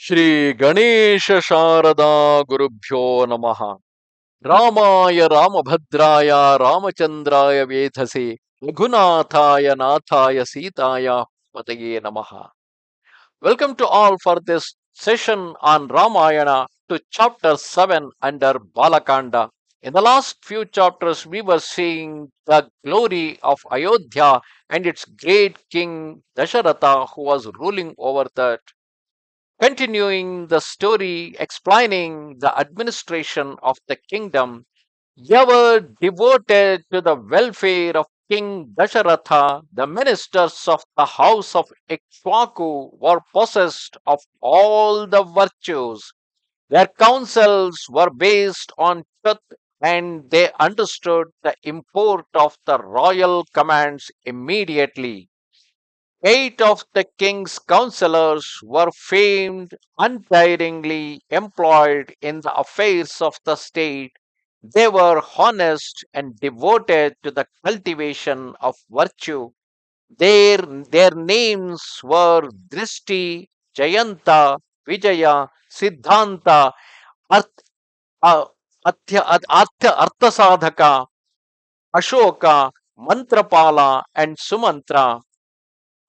ಶ್ರೀ ಗಣೇಶ ಶಾರದಾ ಗುರುಭ್ಯೋ ನಮಃ. ರಾಮಾಯ ರಾಮಭದ್ರಾಯ ರಾಮಚಂದ್ರಾಯ ವೇಧಸೆ ರಘುನಾಥಾಯ ನಾಥಾಯ ಸೀತಾಯ ಪತಯೇ ನಮಃ. Welcome to all for this session on Ramayana to chapter 7 under Bala Kanda. In the last few chapters, we were seeing the glory of Ayodhya and its great king Dasharatha, who was ruling over that. Continuing the story, explaining the administration of the kingdom, ever devoted to the welfare of King Dasharatha, the ministers of the house of Ikshvaku were possessed of all the virtues. Their counsels were based on truth and they understood the import of the royal commands immediately. Eight of the king's counselors were famed, untiringly employed in the affairs of the state. They were honest and devoted to the cultivation of virtue. Their names were Drishti, Jayanta, Vijaya, Siddhanta, Arth, uh, Arthasadhaka, Ashoka, Mantrapala, and Sumantra.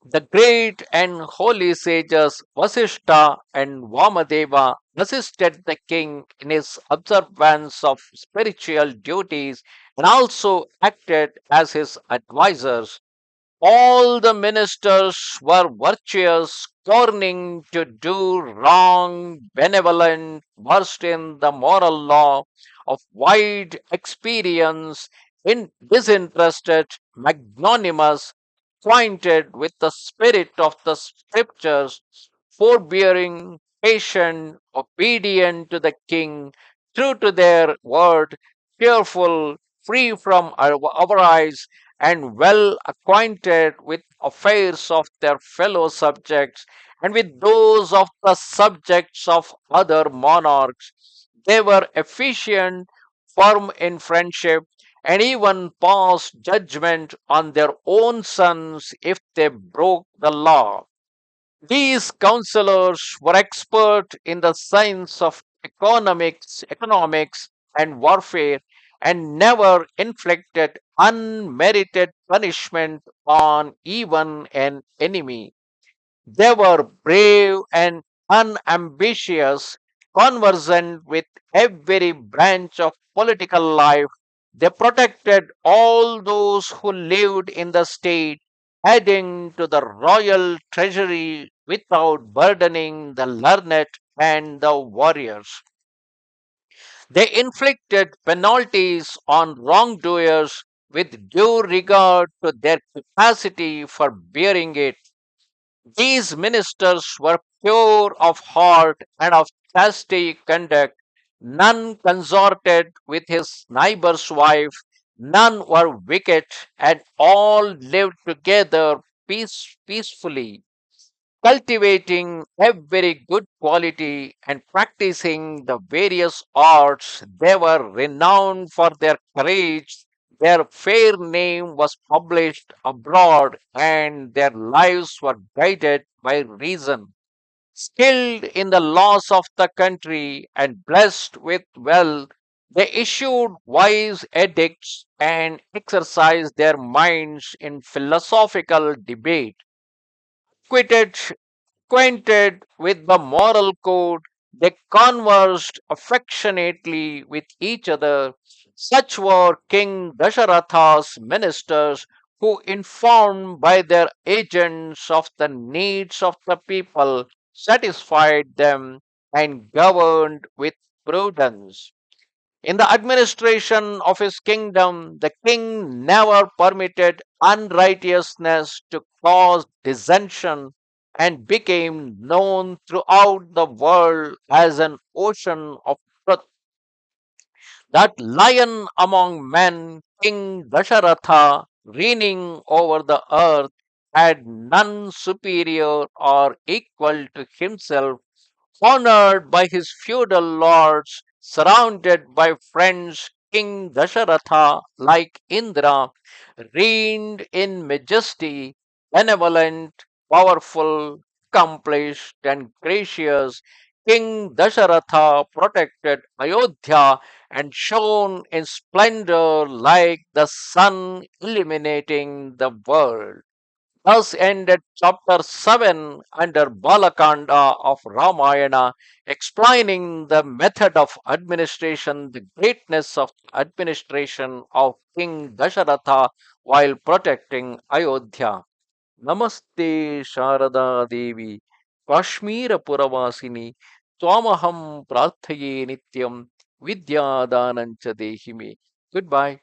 The great and holy sages Vasishta and Vamadeva assisted the king in his observance of spiritual duties and also acted as his advisors. All the ministers were virtuous, scorning to do wrong, benevolent, versed in the moral law, of wide experience, in disinterested, magnanimous, acquainted with the spirit of the scriptures, forbearing, patient, obedient to the king, true to their word, cheerful, free from avarice, and well acquainted with affairs of their fellow subjects and with those of the subjects of other monarchs. They were efficient, firm in friendship, and even passed judgment on their own sons if they broke the law. These counselors were expert in the science of economics and warfare and never inflicted unmerited punishment on even an enemy. They were brave and unambitious, conversant with every branch of political life. They protected all those who lived in the state, adding to the royal treasury without burdening the learned and the warriors. They inflicted penalties on wrongdoers with due regard to their capacity for bearing it. These ministers were pure of heart and of chastity conduct. None consorted with his neighbor's wife, none were wicked, and all lived together peacefully, cultivating every good quality and practicing the various arts. They were renowned for their courage. Their fair name was published abroad, and their lives were guided by reason. Skilled in the laws of the country and blessed with wealth, they issued wise edicts and exercised their minds in philosophical debate. Quitted Acquainted with the moral code, they conversed affectionately with each other. Such were King Dasharatha's ministers, who, informed by their agents of the needs of the people, satisfied them and governed with prudence. In the administration of his kingdom, the king never permitted unrighteousness to cause dissension and became known throughout the world as an ocean of truth. That lion among men, King Dasharatha, reigning over the earth, had none superior or equal to himself, honored by his feudal lords, surrounded by friends. King Dasharatha, like Indra, reigned in majesty, benevolent, powerful. accomplished and gracious King Dasharatha protected Ayodhya and shone in splendor like the sun illuminating the world. Thus ended chapter 7 under Balakanda of Ramayana, explaining the method of administration, the greatness of administration of King Dasharatha while protecting Ayodhya. Namaste Sharada Devi, Kashmira Puravasini, Twamaham Prathaye Nityam, Vidya Danancha Dehime. Goodbye.